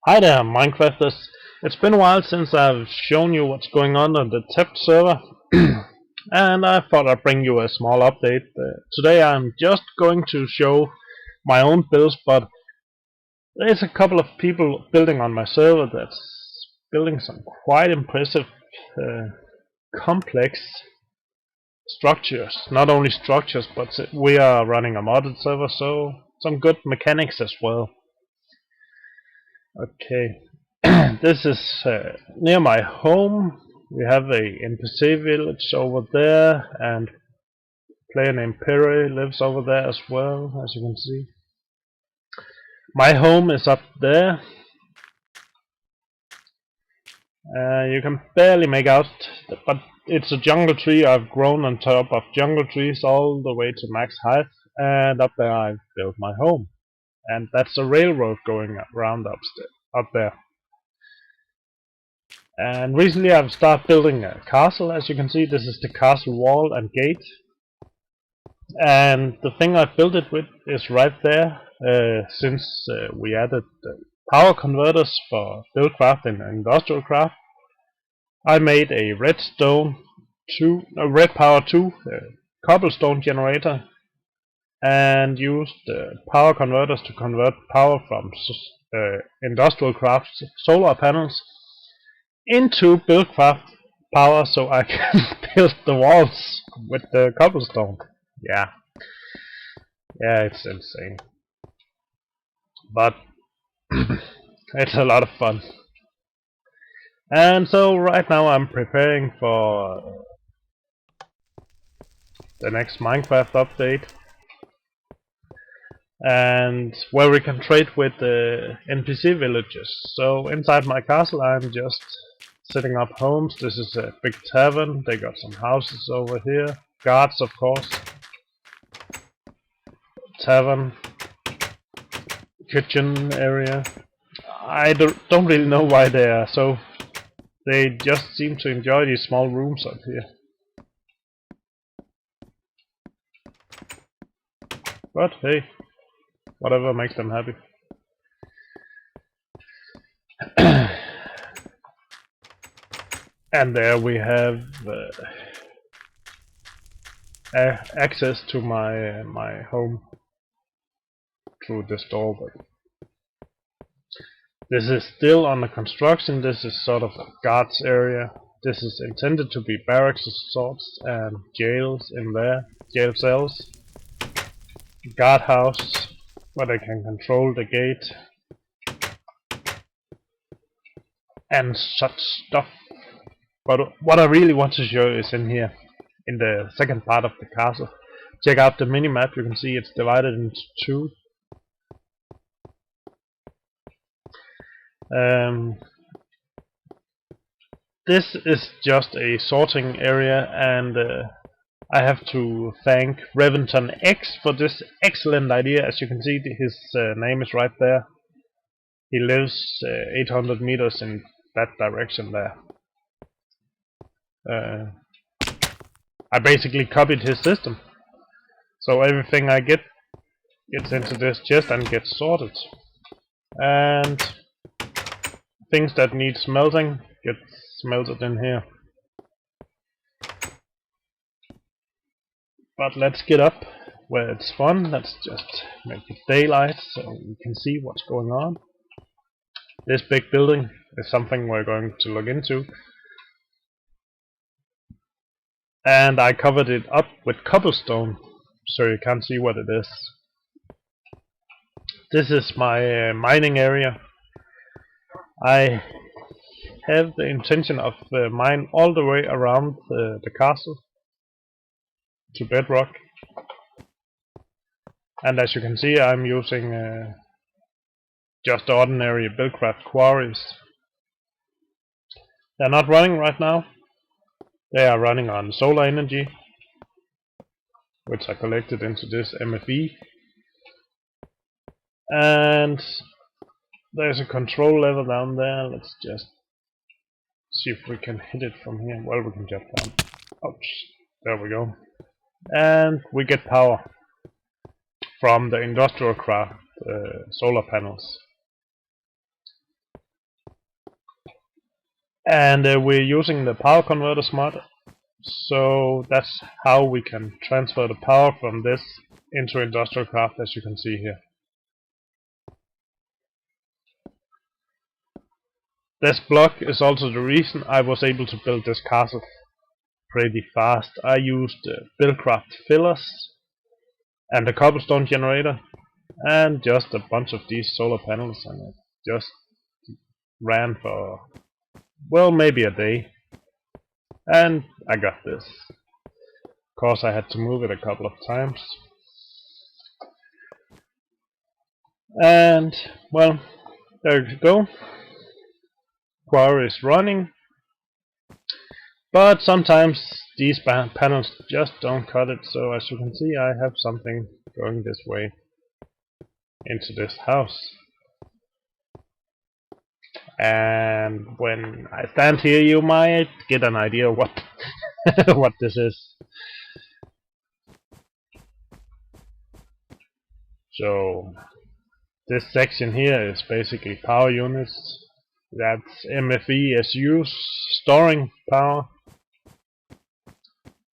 Hi there, Minecrafters. It's been a while since I've shown you what's going on the Tebt server, and I thought I'd bring you a small update. Today I'm just going to show my own builds, but there's a couple of people building on my server that's building some quite impressive, complex structures. Not only structures, but we are running a modded server, so some good mechanics as well. Okay. This is near my home. We have a NPC village over there, and a player named Perry lives over there as well, as you can see. My home is up there. You can barely make out, but it's a jungle tree. I've grown on top of jungle trees all the way to max height, and up there I've built my home. And that's a railroad going around up there. And recently I've started building a castle. As you can see, this is the castle wall and gate. And the thing I built it with is right there, since we added power converters for buildcraft and industrial craft. I made a red power 2 cobblestone generator and used power converters to convert power from industrial craft solar panels into buildcraft power so I can build the walls with the cobblestone. Yeah, it's insane, but it's a lot of fun. And so right now I'm preparing for the next Minecraft update, and where we can trade with the NPC villages. So inside my castle I'm just setting up homes. This is a big tavern. They got some houses over here, guards of course, tavern, kitchen area. I don't really know why they are so. They just seem to enjoy these small rooms up here. But hey, whatever makes them happy. And there we have access to my home through this doorway. This is still under construction. This is sort of a guards area. This is intended to be barracks of sorts and jails in there, jail cells, guardhouse where they can control the gate and such stuff. But what I really want to show is in here, in the second part of the castle. Check out the mini-map. You can see it's divided into two. This is just a sorting area, and I have to thank Reventon X for this excellent idea. As you can see, his name is right there. He lives 800 meters in that direction there. I basically copied his system, so everything I get gets into this chest and gets sorted, and things that need smelting get smelted in here. But let's get up where it's fun. Let's just make it daylight so we can see what's going on. This big building is something we're going to look into, and I covered it up with cobblestone so you can't see what it is. This is my mining area. I have the intention of mine all the way around the castle to bedrock, and as you can see I'm using just ordinary buildcraft quarries. They're not running right now. They are running on solar energy, which I collected into this MFE, and there's a control level down there. Let's just see if we can hit it from here. Well, we can jump down. Ouch. There we go. And we get power from the industrial craft solar panels. And we're using the power converters mod, so that's how we can transfer the power from this into industrial craft, as you can see here. This block is also the reason I was able to build this castle pretty fast. I used Buildcraft fillers and a cobblestone generator and just a bunch of these solar panels, and it just ran for, well, maybe a day. And I got this. Of course I had to move it a couple of times. And, well, there you go. Quarry is running. But sometimes these panels just don't cut it, so as you can see I have something going this way into this house. And when I stand here you might get an idea what what this is. So this section here is basically power units. That's MFE SUs storing power.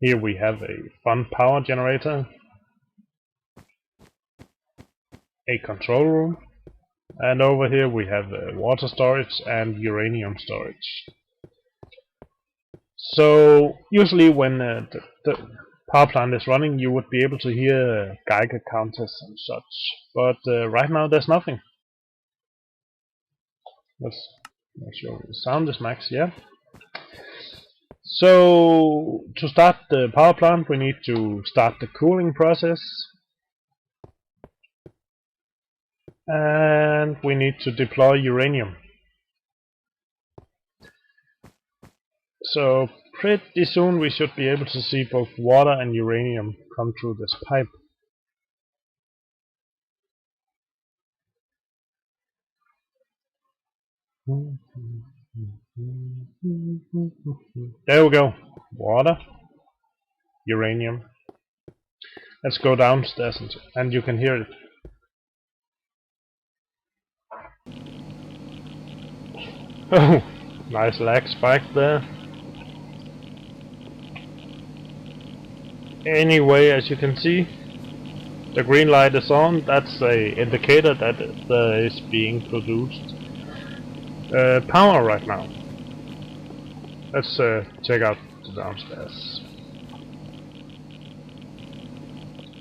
Here we have a fun power generator, a control room, and over here we have water storage and uranium storage. So usually when the power plant is running you would be able to hear Geiger counters and such, but right now there's nothing. Let's make sure the sound is max, yeah. So to start the power plant we need to start the cooling process, and we need to deploy uranium. So pretty soon we should be able to see both water and uranium come through this pipe. There we go. Water, uranium. Let's go downstairs and you can hear it. Oh, nice lag spike there. Anyway, as you can see, the green light is on. That's a indicator that there is being produced power right now. Let's check out the downstairs.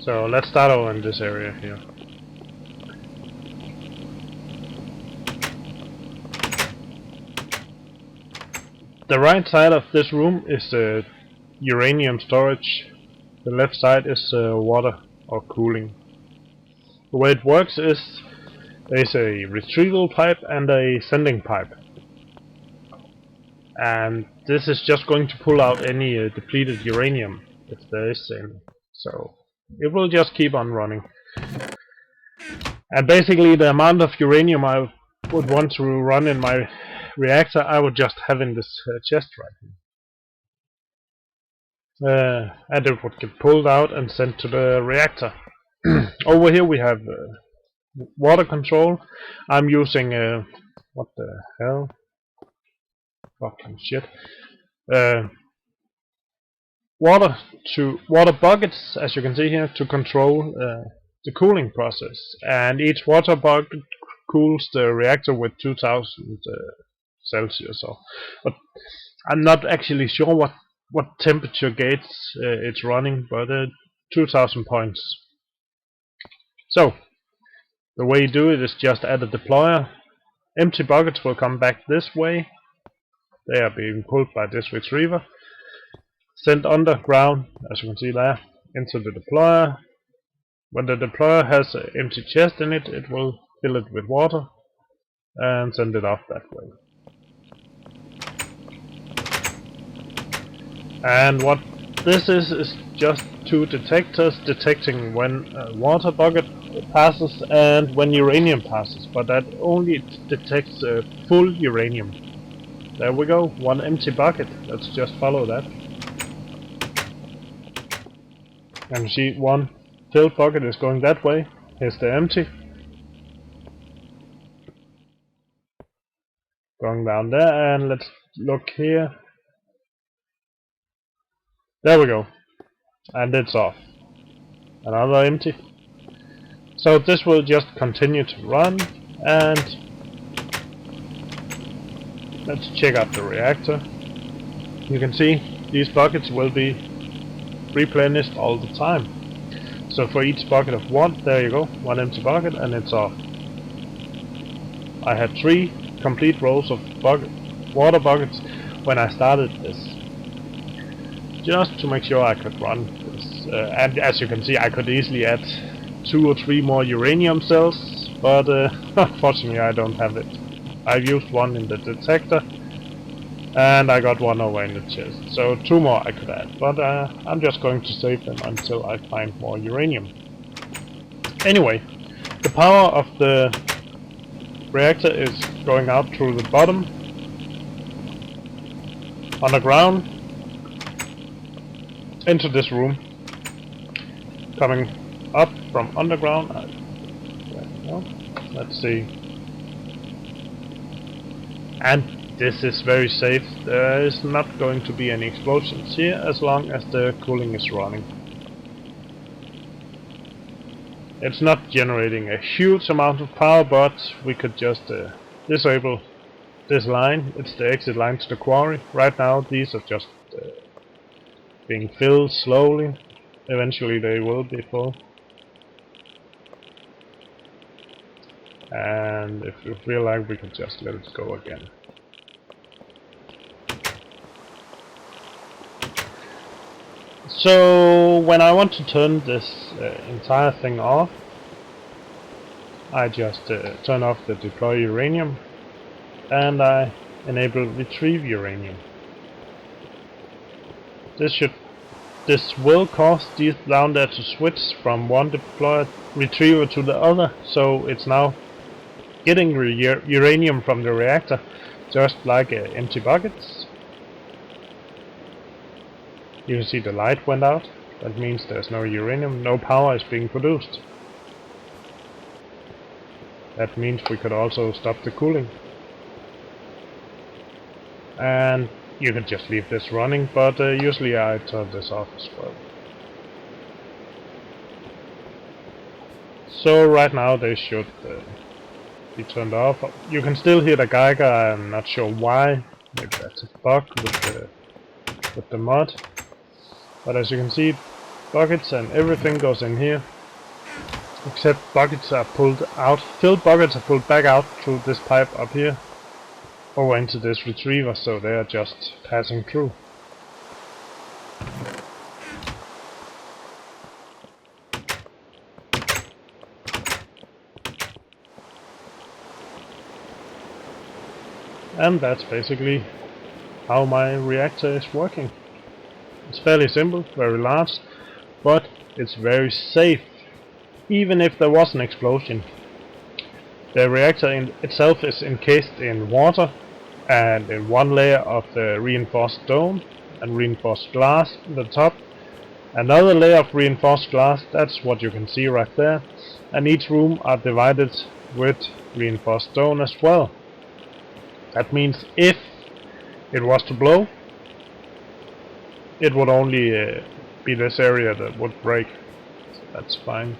So let's start over in this area here. The right side of this room is uranium storage. The left side is water or cooling. The way it works is there's a retrieval pipe and a sending pipe. And this is just going to pull out any depleted uranium if there is any. So it will just keep on running. And basically the amount of uranium I would want to run in my reactor I would just have in this chest right here. And it would get pulled out and sent to the reactor. Over here we have water control. I'm using what the hell? Fucking shit. Water buckets, as you can see here, to control the cooling process. And each water bucket cools the reactor with 2000 Celsius. But I'm not actually sure what temperature gates it's running, but 2000 points. So the way you do it is just add a deployer. Empty buckets will come back this way. They are being pulled by this retriever. Sent underground, as you can see there, into the deployer. When the deployer has an empty chest in it, it will fill it with water and send it off that way. And what this is just two detectors detecting when a water bucket passes and when uranium passes, but that only detects full uranium. There we go, one empty bucket. Let's just follow that. And you see one filled bucket is going that way. Here's the empty. Going down there, and let's look here. There we go. And it's off. Another empty. So this will just continue to run, and let's check out the reactor. You can see these buckets will be replenished all the time. So for each bucket of one, there you go, one empty bucket, and it's off. I had 3 complete rows of water buckets when I started this, just to make sure I could run this. And as you can see, I could easily add 2 or 3 more uranium cells, but unfortunately I don't have it. I've used one in the detector, and I got one over in the chest, so 2 more I could add, but I'm just going to save them until I find more uranium. Anyway, the power of the reactor is going out through the bottom, underground, into this room, coming up from underground. There we go. Let's see. And this is very safe. There is not going to be any explosions here as long as the cooling is running. It's not generating a huge amount of power, but we could just disable this line. It's the exit line to the quarry. Right now these are just being filled slowly. Eventually they will be full. And if we feel like, we can just let it go again. So when I want to turn this entire thing off, I just turn off the deploy uranium, and I enable retrieve uranium. This will cause these down there to switch from one deploy retriever to the other, so it's now getting uranium from the reactor, just like empty buckets. You can see the light went out. That means there's no uranium, no power is being produced. That means we could also stop the cooling. And you can just leave this running, but usually I turn this off as well. So right now they should be turned off. You can still hear the Geiger, I'm not sure why. Maybe that's a bug with the mod. But as you can see, buckets and everything goes in here, except buckets are pulled out. Filled buckets are pulled back out through this pipe up here, over into this retriever, so they are just passing through. And that's basically how my reactor is working. It's fairly simple, very large, but it's very safe. Even if there was an explosion, the reactor in itself is encased in water and in one layer of the reinforced dome and reinforced glass at the top. Another layer of reinforced glass, that's what you can see right there, and each room are divided with reinforced stone as well. That means if it was to blow, it would only be this area that would break. So that's fine.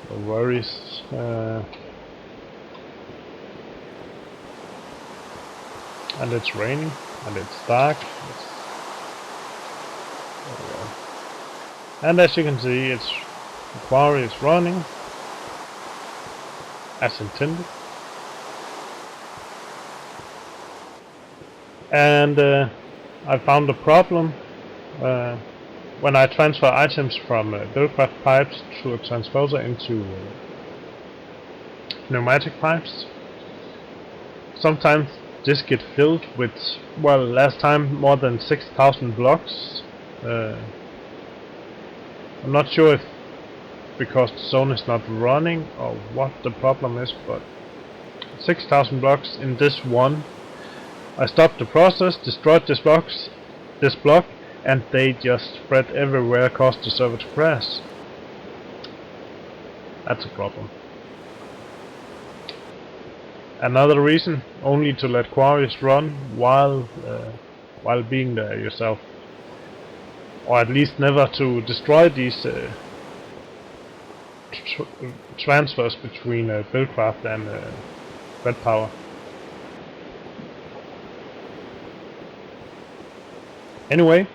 No worries. And it's raining, and it's dark. And as you can see, the quarry is running as intended. And I found a problem when I transfer items from buildcraft pipes through a transposer into pneumatic pipes. Sometimes this gets filled with, well, last time more than 6,000 blocks. I'm not sure if because the zone is not running or what the problem is, but 6,000 blocks in this one. I stopped the process, destroyed this block, and they just spread everywhere, caused the server to crash. That's a problem. Another reason, only to let quarries run while being there yourself, or at least never to destroy these transfers between Buildcraft and Red Power. Anyway,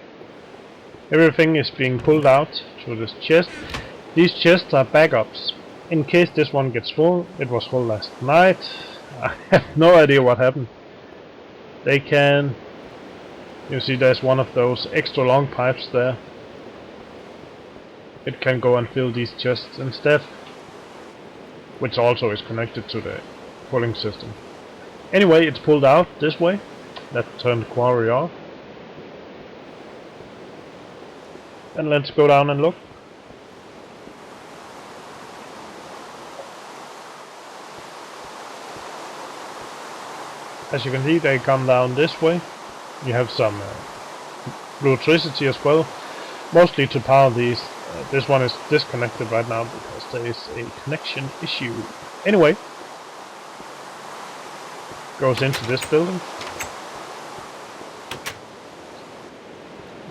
everything is being pulled out to this chest. These chests are backups. In case this one gets full, it was full last night. I have no idea what happened. They can... You see there's one of those extra long pipes there. It can go and fill these chests instead, which also is connected to the pulling system. Anyway, it's pulled out this way. That turned the quarry off. And let's go down and look. As you can see, they come down this way. You have some electricity as well, mostly to power these. This one is disconnected right now because there is a connection issue. Anyway, goes into this building.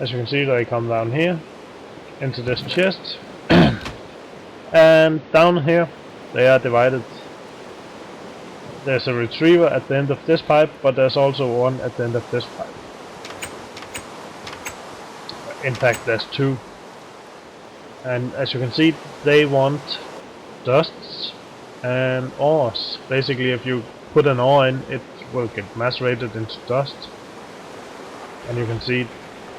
As you can see, they come down here into this chest, and down here they are divided. There's a retriever at the end of this pipe, but there's also one at the end of this pipe. In fact, there's two. And as you can see, they want dusts and ores. Basically, if you put an ore in, it will get macerated into dust. And you can see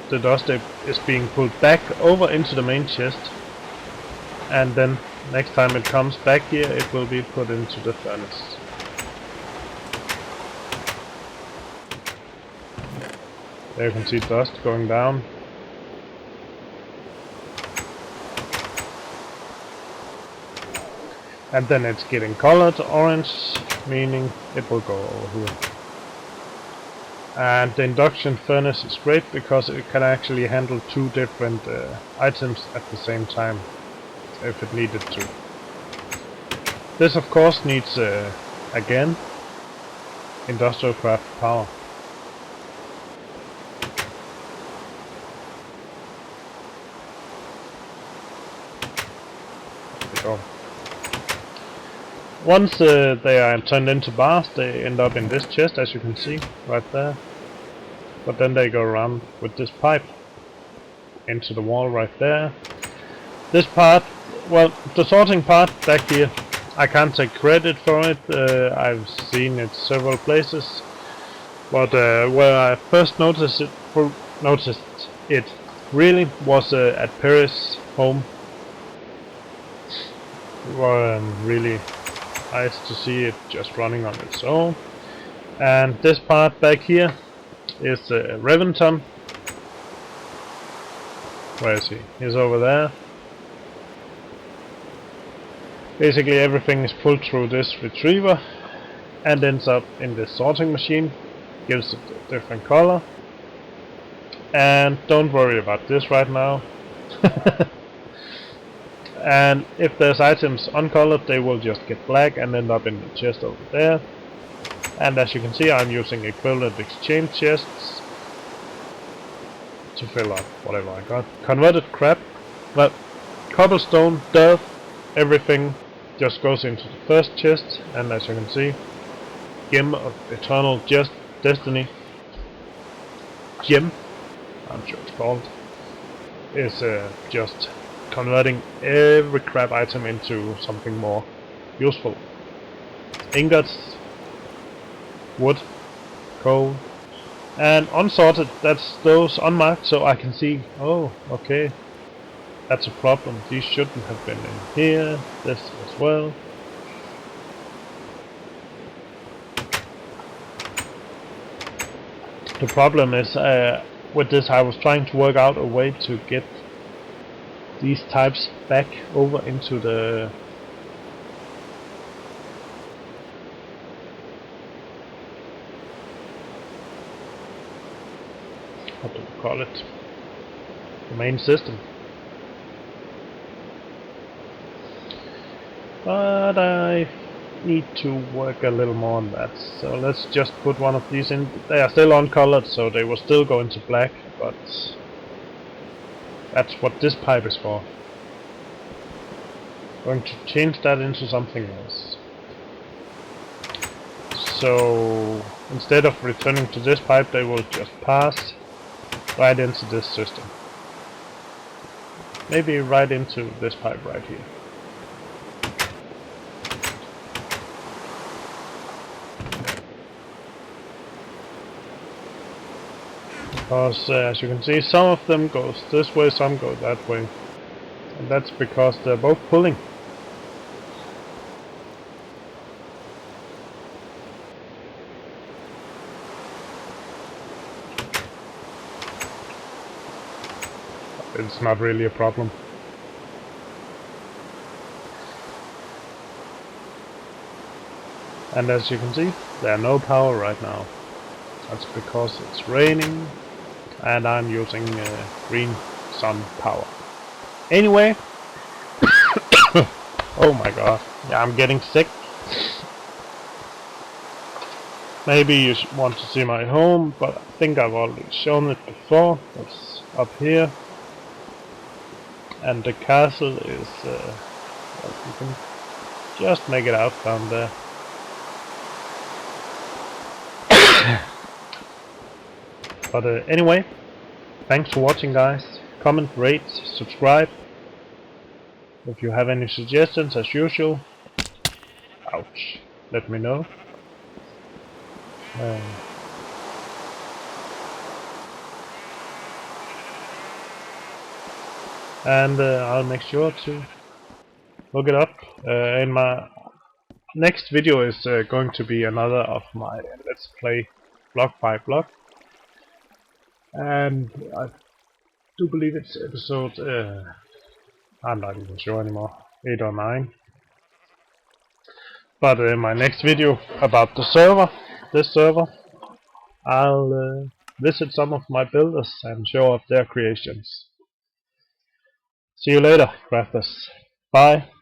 the dust is being pulled back over into the main chest. And then next time it comes back here, it will be put into the furnace. There you can see dust going down. And then it's getting colored orange, meaning it will go over here. And the induction furnace is great because it can actually handle two different items at the same time, if it needed to. This of course needs, again, industrial craft power. Once they are turned into bars, they end up in this chest, as you can see, right there. But then they go around with this pipe into the wall right there. This part, well, the sorting part back here, I can't take credit for it. I've seen it several places, but where I first noticed it really was at Perry's home. Really nice to see it just running on its own. And this part back here is Reventon. Where is he? He's over there. Basically everything is pulled through this retriever and ends up in this sorting machine. Gives it a different color. And don't worry about this right now. And if there's items uncolored, they will just get black and end up in the chest over there. And as you can see, I'm using equivalent exchange chests to fill up whatever I got. Converted crap, well, cobblestone, dirt, everything just goes into the first chest. And as you can see, Gem of Eternal Destiny, Gem, I'm sure it's called, is just converting every crap item into something more useful. Ingots, wood, coal, and unsorted, that's those unmarked, so I can see, oh, okay, that's a problem. These shouldn't have been in here, this as well. The problem is, with this I was trying to work out a way to get these types back over into the what do we call it? The main system. But I need to work a little more on that. So let's just put one of these in. They are still uncolored, so they will still go into black, but that's what this pipe is for. Going to change that into something else. So instead of returning to this pipe, they will just pass right into this system. Maybe right into this pipe right here. Because as you can see, some of them goes this way, some go that way. And that's because they're both pulling. It's not really a problem. And as you can see, there's no power right now. That's because it's raining and I'm using green sun power. Anyway, oh my god, yeah, I'm getting sick. Maybe you want to see my home, but I think I've already shown it before. It's up here. And the castle is, well, you can just make it out down there. But anyway, thanks for watching, guys. Comment, rate, subscribe. If you have any suggestions, as usual, ouch, let me know. And I'll make sure to look it up. In my next video is going to be another of my Let's Play block by block. And I do believe it's episode, I'm not even sure anymore, 8 or 9. But in my next video about the server, this server, I'll visit some of my builders and show off their creations. See you later, crafters. Bye.